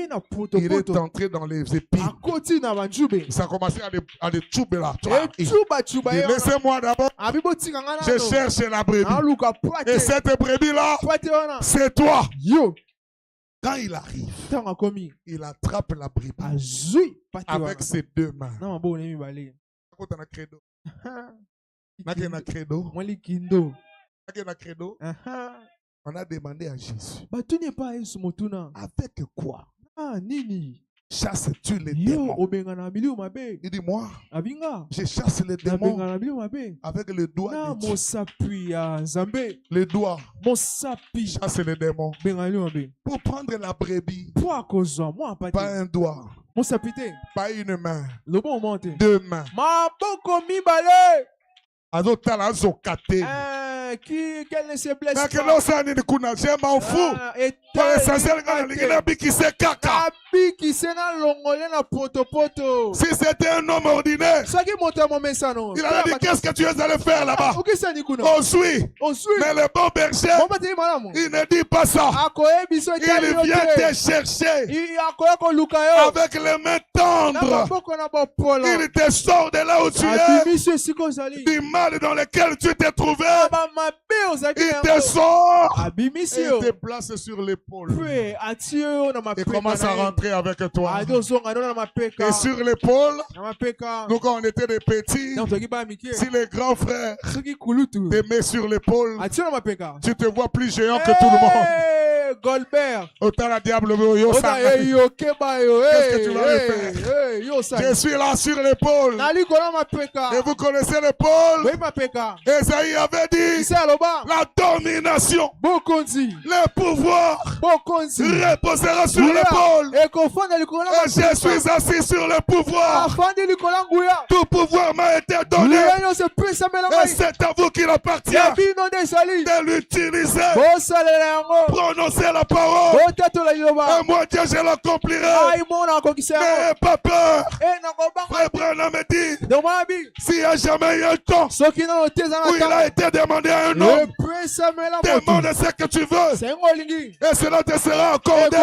A: est entré dans les épines. Ça a commencé à les tchouber là. Laissez-moi d'abord. Je cherche la brebis. Et cette brebis-là, c'est toi. Quand il arrive, il attrape la brebis avec ses 2 mains. On a demandé à Jésus, avec quoi chasses-tu les démons? Il dit, moi, je chasse les démons avec le doigt de Dieu. Le doigt chasse les démons. Pour prendre la brebis, pas un doigt, pas une main, 2 mains.
B: Qu'elle ne se blesse pas.
A: Je m'en fous. Pour l'essentiel, si c'était un homme ordinaire, il allait dire, qu'est-ce que tu es allé faire là-bas? On suit. Mais le bon berger, il ne dit pas ça. Il vient te chercher avec les mains tendres. Il te sort de là où tu es, du mal dans lequel tu t'es trouvé. Il te sort et il te place sur l'épaule et commence à rentrer avec toi. Et sur l'épaule, nous quand on était des petits, si les grands frères te mettent sur l'épaule, tu te vois plus géant que tout le monde.
B: Goldberg.
A: Autant la diable qu'est-ce que tu vas faire? Je suis là sur l'épaule. Et vous connaissez l'épaule? Esaïe avait dit la domination, le pouvoir reposera sur l'épaule. Et je suis assis sur le pouvoir. Tout pouvoir m'a été donné. Et c'est à vous qu'il appartient de l'utiliser. Prononcez la parole. Et moi, Dieu, je l'accomplirai. N'ayez pas peur. Frère Branham me dit, s'il n'y a jamais eu un temps où il a été demandé à un homme, demande ce que tu veux. Et cela te sera accordé.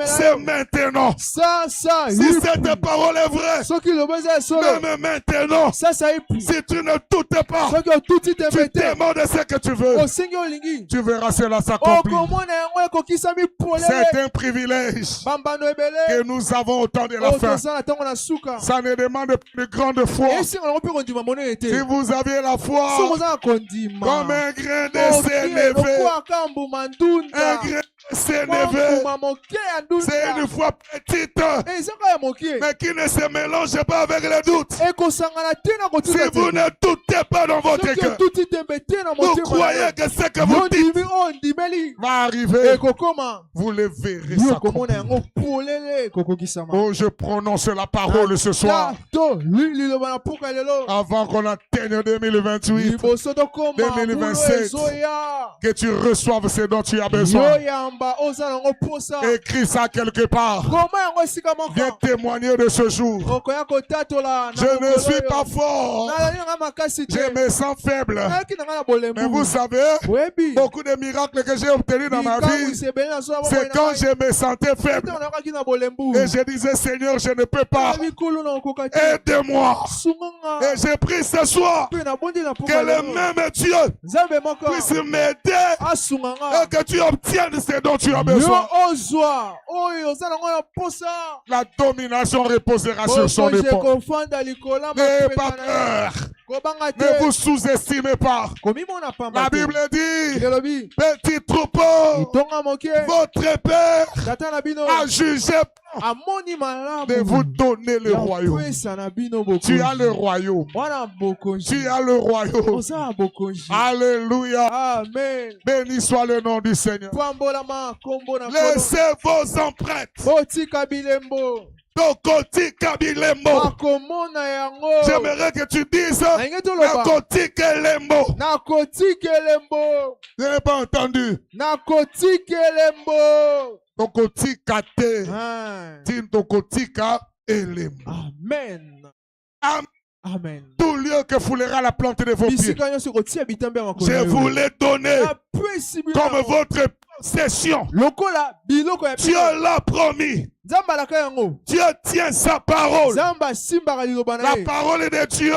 A: C'est maintenant. Si cette parole est vraie, même maintenant, si tu ne doutes pas, tu demandes ce que tu veux. Tu verras cela s'accomplir. C'est un privilège que nous avons au temps de la fin. Ça ne demande pas de grande foi. Si vous avez la foi comme un grain de sénévé, un grain de sénévé, c'est une foi petite, mais qui ne se mélange pas avec les doutes. Si vous ne doutez pas dans votre cœur, vous croyez que ce que vous dites va arriver, vous le verrez s'accomplir. Oh, je prononce la parole ce soir. Avant qu'on atteigne 2028, 2027, que tu reçoives ce dont tu as besoin. Écris ça quelque part. Viens témoigner de ce jour. Je ne suis pas fort. Je me sens faible. Mais vous savez, beaucoup de miracles que j'ai obtenus dans ma vie, c'est quand je me sentais faible. Et je disais, Seigneur, je ne peux pas. Aide-moi. Et j'ai pris ce soir que le même Dieu puisse m'aider et que tu obtiennes ce dont tu as besoin. La domination reposera sur son épaule. N'ayez pas peur. Ne vous sous-estimez pas. La Bible dit, petit troupeau, votre Père a jugé de vous donner le royaume. Tu as le royaume. Tu as le royaume. Alléluia.
B: Amen.
A: Béni soit le nom du Seigneur. Laissez vos empreintes. J'aimerais que tu dises narcotique lembo. Je n'ai pas entendu.
B: Narcotique lembo.
A: Tokotika te. Tin tokotika elembo.
B: Amen.
A: Amen.
B: Amen.
A: Tout lieu que foulera la plante de vos pieds, je vous l'ai donné comme votre possession. Dieu l'a promis. Dieu tient sa parole. La parole de Dieu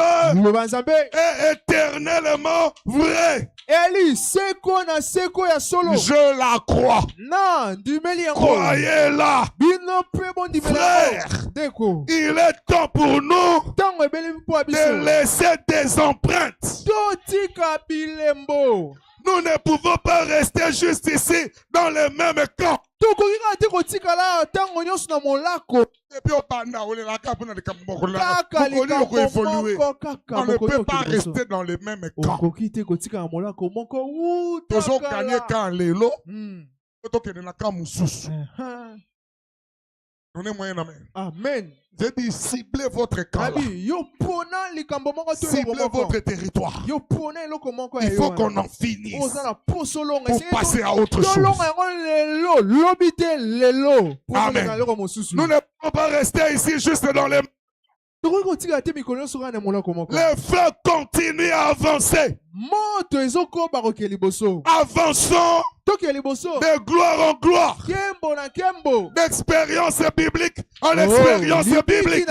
A: est éternellement vraie. Je la crois. Croyez-la. Frère, il est temps pour nous de laisser des empreintes. Nous ne pouvons pas rester juste ici dans le même camp. Et puis on ne peut pas rester dans le même camp.
B: Amen.
A: J'ai dit ciblez votre camp là. Ciblez votre territoire. Il faut qu'on en finisse pour passer à autre chose. Amen. Nous ne pouvons pas rester ici juste dans les... Les feux continuent à avancer. Avançons de gloire en gloire, d'expérience biblique en expérience biblique.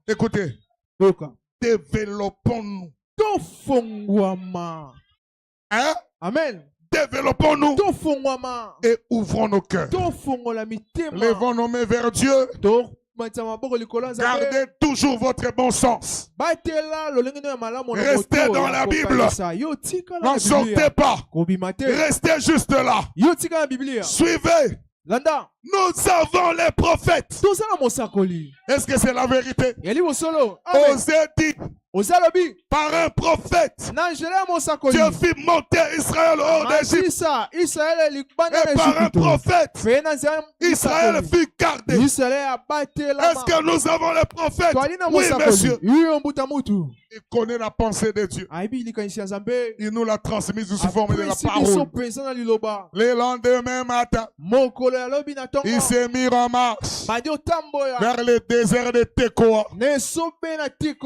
A: Écoutez, développons-nous. Hein?
B: Amen.
A: Développons-nous et ouvrons nos cœurs. Levons nos mains vers Dieu. Gardez toujours votre bon sens. Restez dans la Bible. N'en sortez pas. Restez juste là. Suivez. Nous avons les prophètes. Est-ce que c'est la vérité? Osez dire Par un prophète, Dieu fit monter Israël hors d'Égypte. Et par un prophète, Israël fut gardé. Est-ce que nous avons le prophète? Oui, monsieur. Il connaît la pensée de Dieu. Il nous l'a transmise sous forme de la parole. Le lendemain matin, il s'est mis en marche vers le désert de Tekoa.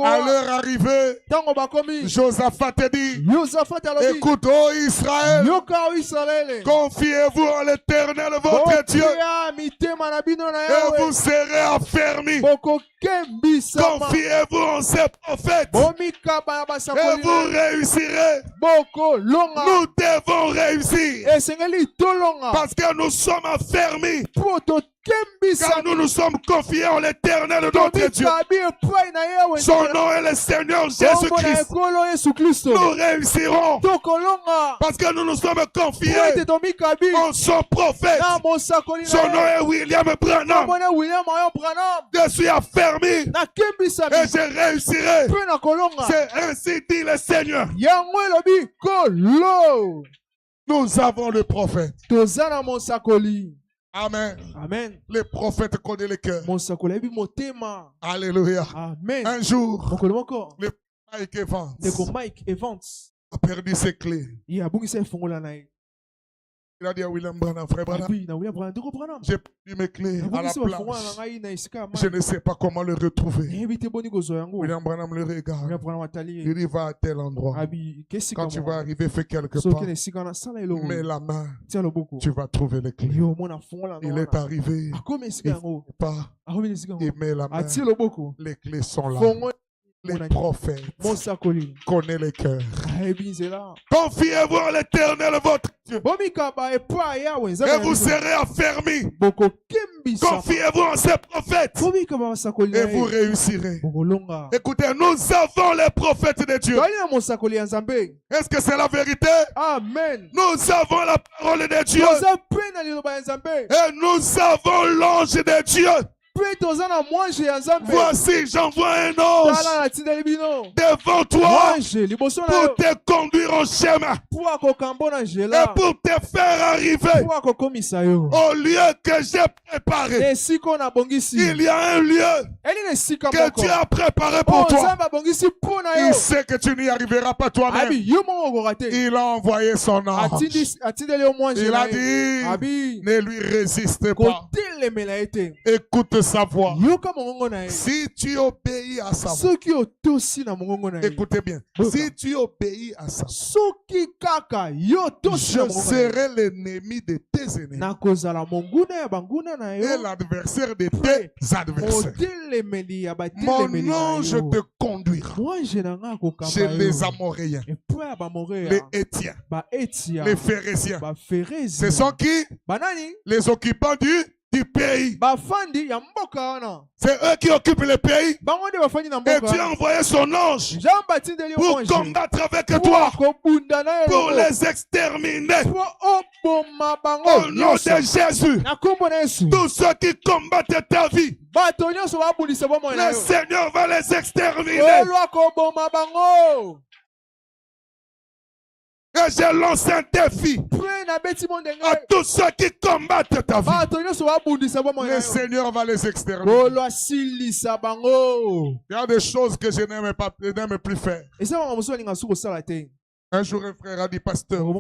A: À leur arrivée, Josaphat dit, écoute, ô Israël, confiez-vous en l'Éternel votre Dieu et vous serez affermis. Confiez-vous en ces prophètes et vous réussirez. Nous devons réussir parce que nous sommes affermis. Car nous nous sommes confiés en l'Éternel notre Dieu. Son nom est le Seigneur Jésus-Christ. Nous réussirons parce que nous nous sommes confiés en son prophète. Son nom est William Branham. Je suis affermi et je réussirai. C'est ainsi dit le Seigneur. Nous avons le prophète. Amen.
B: Amen.
A: Les prophètes connaissent le cœur. Alléluia.
B: Amen.
A: Un jour, le Mike Evans a perdu ses clés. Il a dit à William Branham, frère Branham, j'ai perdu mes clés à la plage. Je ne sais pas comment le retrouver. William Branham le regarde. Il dit, va à tel endroit. Quand tu vas arriver, fais quelque part. Mets la main. Tu vas trouver les clés. Il est arrivé. Il part. Il met la main. Les clés sont là. Les prophètes connaissent les cœurs. Confiez-vous en l'Éternel votre Dieu et vous serez affermis. Confiez-vous en ces prophètes et vous réussirez. Écoutez, nous avons les prophètes de Dieu. Est-ce que c'est la vérité?
B: Amen.
A: Nous avons la parole de Dieu et nous avons l'ange de Dieu. Voici, j'envoie un ange devant toi pour te conduire en chemin et pour te faire arriver au lieu que j'ai préparé. Il y a un lieu que Dieu a préparé pour toi. Il sait que tu n'y arriveras pas toi-même. Il a envoyé son ange. Il a dit, ne lui résistez pas. Écoute sa voix. Si tu obéis à sa voix, écoutez bien, si tu obéis à sa voix, je serai l'ennemi de tes ennemis et l'adversaire de tes adversaires. Mon ange te conduira chez les Amoréens, les Hétiens, les Phérésiens. Ce sont qui? Les occupants du pays. C'est eux qui occupent le pays. Et Dieu a envoyé son ange pour combattre avec toi, pour les exterminer. Au nom de Jésus, tous ceux qui combattent ta vie, le Seigneur va les exterminer. Et je lance un défi à tous ceux qui combattent ta vie. Le Seigneur va les exterminer. Il y a des choses que je n'aime plus faire. Un jour, un frère a dit, pasteur, je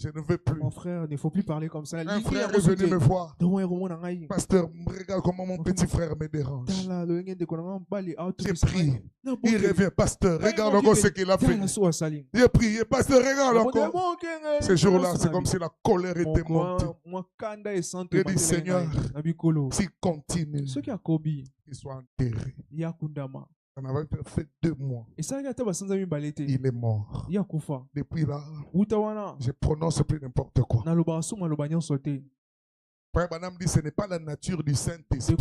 A: ne veux plus.
B: Mon frère, il ne faut plus parler comme ça.
A: Un frère est venu me voir. Pasteur, regarde comment mon petit frère me dérange. J'ai prié. Il revient, pasteur, regarde encore ce qu'il a fait. J'ai prié, pasteur, regarde encore. Ce jour-là, c'est comme si la colère était montée. J'ai dit, Seigneur, s'il continue, qu'il soit enterré. On avait fait 2 mois. Il est mort. Depuis là, je prononce plus n'importe quoi. Frère Branham dit, ce n'est pas la nature du Saint-Esprit.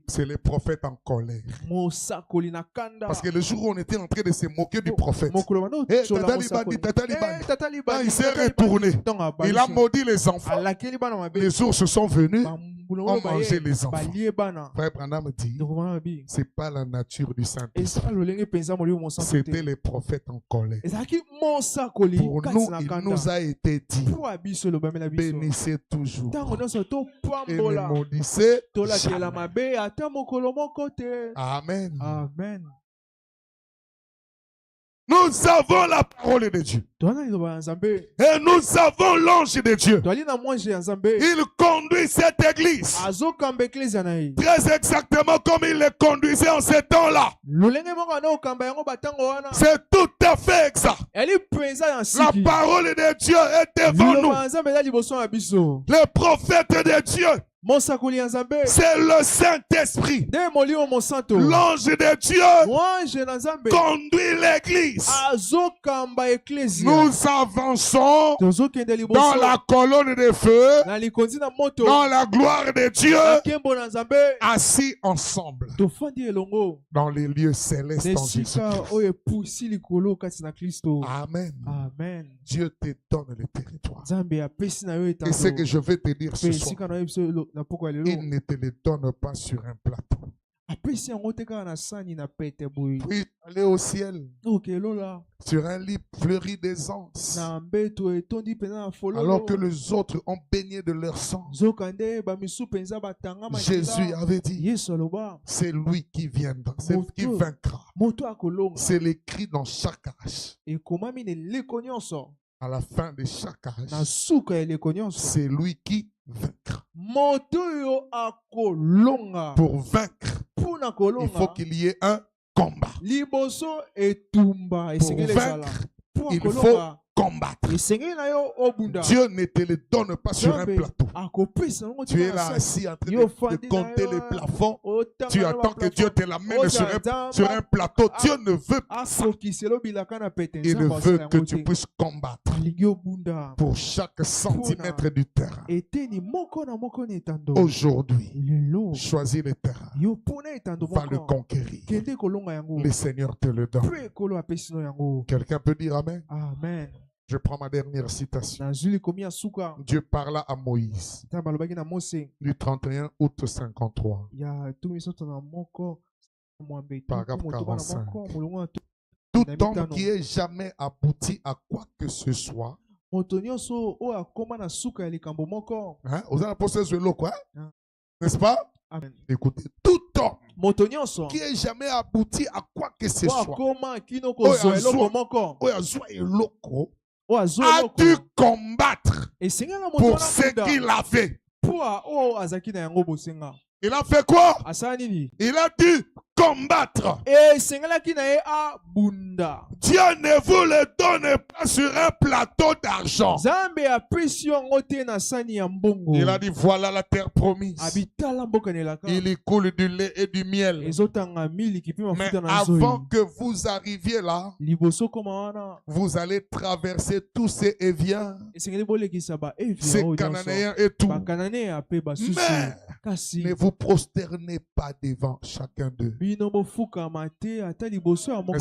A: C'est les prophètes en colère. Parce que le jour où on était en train de se moquer du prophète, il s'est retourné. Il a maudit les enfants. Les ours sont venus. ont mangé les enfants. Frère Branham dit, c'est pas la nature du Saint-Esprit. C'était les prophètes en colère. Pour nous, il nous a été dit, bénissez toujours et ne maudissez jamais. Amen.
B: Amen.
A: Nous avons la parole de Dieu. Et nous avons l'ange de Dieu. Il conduit cette église. Très exactement comme il les conduisait en ces temps-là. C'est tout à fait exact. La parole de Dieu est devant nous. Les prophètes de Dieu. C'est le Saint-Esprit. L'ange de Dieu conduit l'église. Nous avançons dans la colonne de feu, dans la gloire de Dieu, assis ensemble dans les lieux célestes en Jésus-Christ. Amen.
B: Amen.
A: Dieu te donne le territoire. Et ce que je vais te dire ce soir, il ne te le donne pas sur un plateau. Puis aller au ciel sur un lit fleuri d'aisance, alors que les autres ont baigné de leur sang. Jésus avait dit, c'est lui qui viendra, c'est lui qui vaincra. C'est l'écrit dans chaque âge. À la fin de chaque âge, c'est lui qui vaincra. Pour vaincre, il faut qu'il y ait un combat. Pour vaincre, il faut combattre. Dieu ne te le donne pas sur un plateau. Tu es là assis en train de compter les plafonds. Tu attends que Dieu te l'amène sur un plateau. Dieu ne veut pas ça. Il veut que tu puisses combattre pour chaque centimètre du terrain. Aujourd'hui, choisis le terrain. Va le conquérir. Le Seigneur te le donne. Quelqu'un peut dire Amen?
B: Amen.
A: Je prends ma dernière citation. Dieu parla à Moïse du 31 août 53. Paragraphe 45. Tout homme qui ait jamais abouti à quoi que ce soit, hein? Vous avez posé ce lot, quoi? N'est-ce pas?
B: Amen.
A: Écoutez, tout homme qui ait jamais abouti à quoi que ce soit, a dû combattre pour ce qu'il a fait. Il a fait quoi? Il a dû combattre. Dieu ne vous le donne pas sur un plateau d'argent. Il a dit voilà la terre promise. Il y coule du lait et du miel. Mais avant que vous arriviez là, vous allez traverser tous ces et-viens, ces Cananéens et tout. Mais ne vous prosternez pas devant chacun d'eux. Est-ce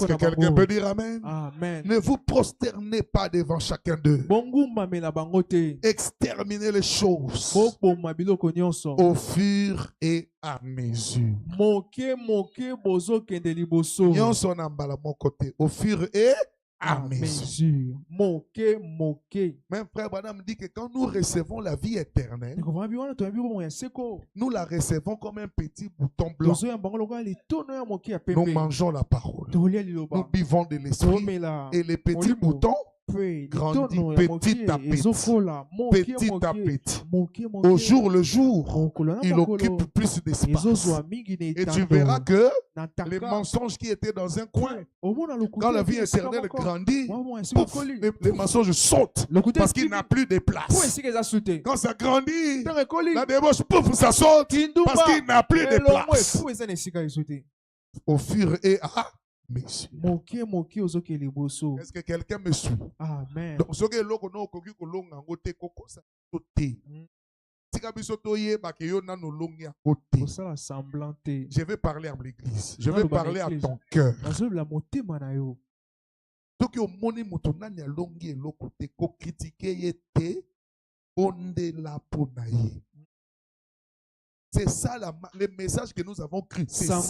A: que quelqu'un peut dire Amen?
B: Amen.
A: Ne vous prosternez pas devant chacun d'eux. Exterminez les choses au fur et à mesure. Au fur et à mesure. Même frère Branham dit que quand nous recevons la vie éternelle, nous la recevons comme un petit bouton blanc. Nous mangeons la parole. Nous buvons de l'esprit. Et les petits boutons grandit petit à petit. Au jour le jour, il occupe plus d'espace. Et tu verras que les mensonges qui étaient dans un coin, quand la vie éternelle grandit, pouf, les mensonges sautent parce qu'il n'a plus de place. Quand ça grandit, la débauche, pouf, ça saute parce qu'il n'a plus de place. Au fur et à mesure. Est-ce que quelqu'un me suit?
B: Amen.
A: Donc, je vais parler à l'église. Je vais parler à ton cœur. C'est ça le message que nous avons cru. C'est ça.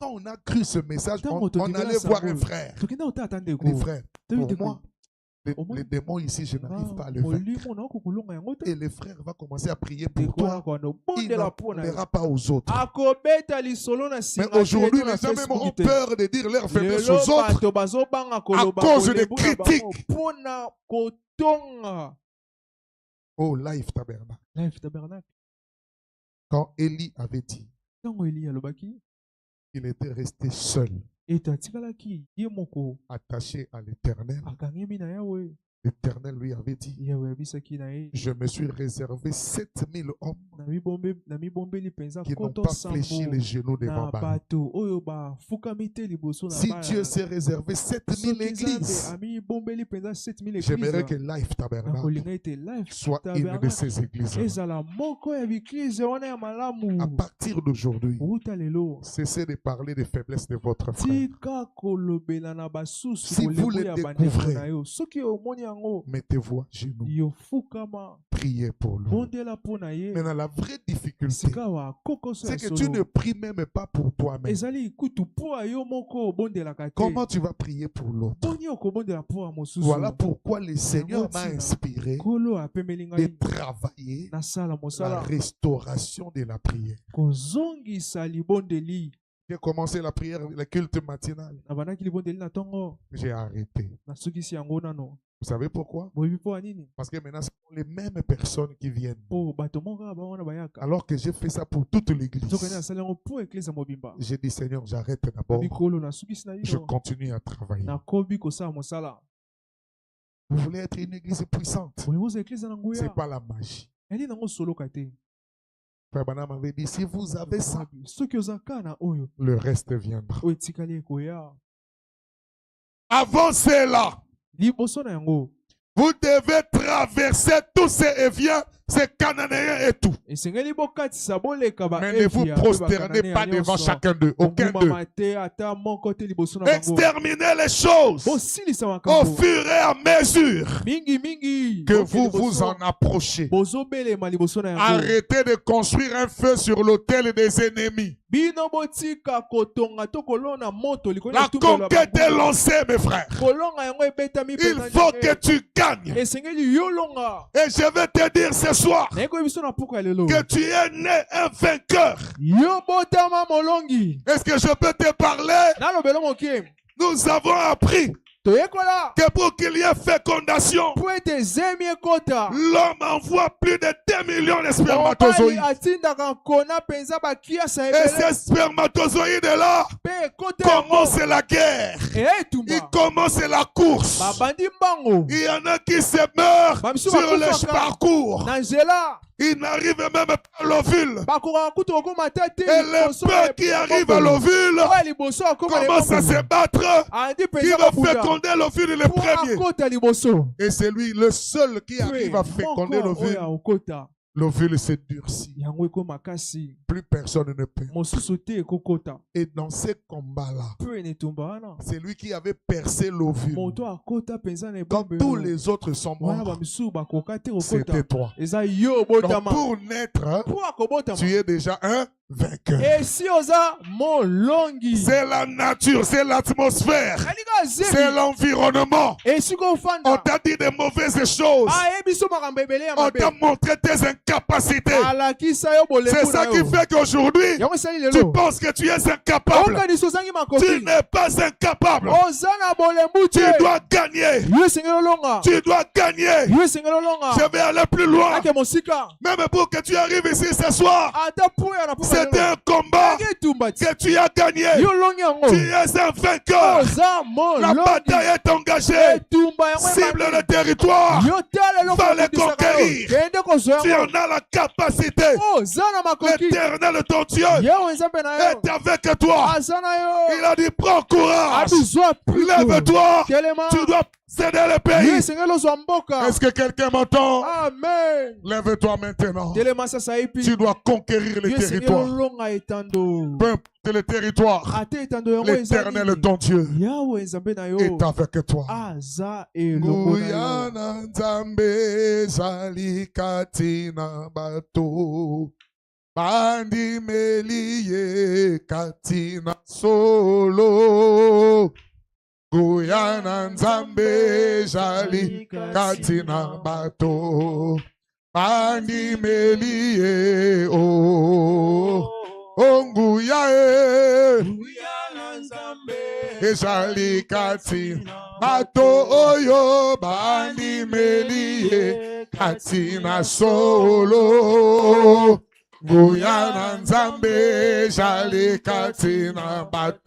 A: Quand on a cru ce message, on allait voir un frère. Les frères, pour moi, les démons ici, je n'arrive pas à le vaincre. Et les frères vont commencer à prier pour toi. Il n'en parlera pas aux autres. Mais aujourd'hui, les gens même ont peur de dire leur faiblesse aux autres à cause des critiques. Oh, Life Tabernacle. Quand Élie avait dit qu'il était resté seul, attaché à l'Éternel, l'Éternel lui avait dit, je me suis réservé 7000 hommes qui n'ont pas fléchi les genoux devant Baal. Si Dieu s'est réservé 7000 églises, j'aimerais que Life Tabernacle soit une de ces églises. À partir d'aujourd'hui, cessez de parler des faiblesses de votre frère. Si vous les découvrez, mettez-vous à genoux. Priez pour lui. Maintenant, la vraie difficulté, c'est que tu ne pries même pas pour toi-même. Comment tu vas prier pour l'autre? Voilà pourquoi le Seigneur m'a inspiré de travailler la restauration de la prière. J'ai commencé la prière, le culte matinal. J'ai arrêté. Vous savez pourquoi? Parce que maintenant, ce sont les mêmes personnes qui viennent. Alors que j'ai fait ça pour toute l'église. J'ai dit, Seigneur, j'arrête d'abord. Je continue à travailler. Vous voulez être une église puissante? Ce n'est pas la magie. Frère Branham avait dit, si vous avez ça, le reste viendra. Avancez là. Vous devez traverser tous ces Éviens, ces Cananéens et tout. Mais ne vous prosternez pas devant chacun d'eux, aucun d'eux. Exterminez les choses au fur et à mesure que vous vous en approchez. Arrêtez de construire un feu sur l'autel des ennemis. La conquête est lancée, mes frères. Il faut que tu gagnes. Et je vais te dire ce soir que tu es né un vainqueur. Est-ce que je peux te parler? Nous avons appris que pour qu'il y ait fécondation, l'homme envoie plus de 2 millions de spermatozoïdes. Et ces spermatozoïdes-là commencent la guerre. Ils commencent la course. Il y en a qui se meurent sur le parcours. Ils n'arrivent même pas à l'ovule. Et le peu qui arrive à l'ovule commence à se battre. Il va féconder l'ovule le premier. Et c'est lui le seul qui arrive à féconder l'ovule. L'ovule se durcit. Plus personne ne peut. Et dans ces combats-là, c'est lui qui avait percé l'ovule. Quand tous les autres sont morts, c'était toi. Donc pour naître, tu es déjà un vainqueur. C'est la nature, c'est l'atmosphère, c'est l'environnement. On t'a dit de mauvaises choses. On t'a montré tes incapacités. C'est ça qui fait qu'aujourd'hui, tu penses que tu es incapable. Tu n'es pas incapable. Tu dois gagner. Tu dois gagner. Je vais aller plus loin. Même pour que tu arrives ici ce soir, c'est un combat que tu as gagné. Tu es un vainqueur. La bataille est engagée. Cible le territoire. Va les conquérir. Tu en as la capacité. L'Éternel, ton Dieu, est avec toi. Il a dit, prends courage. Lève-toi. Tu dois posséder le pays. Est-ce que quelqu'un m'entend?
B: Amen.
A: Lève-toi maintenant. Tu dois conquérir les territoires. Peu le territoire. L'Éternel ton Dieu est avec toi. Guyana Nzambe Zali Katina Bato Bandi Melie Katina Solo Guyana Nzambe Zali Katina Bato Bandi Melie Oh Onguya Ezali Katina Bato Oyo Bandi Melie Katina Solo Guyana Nzambe Ezali Katina Bato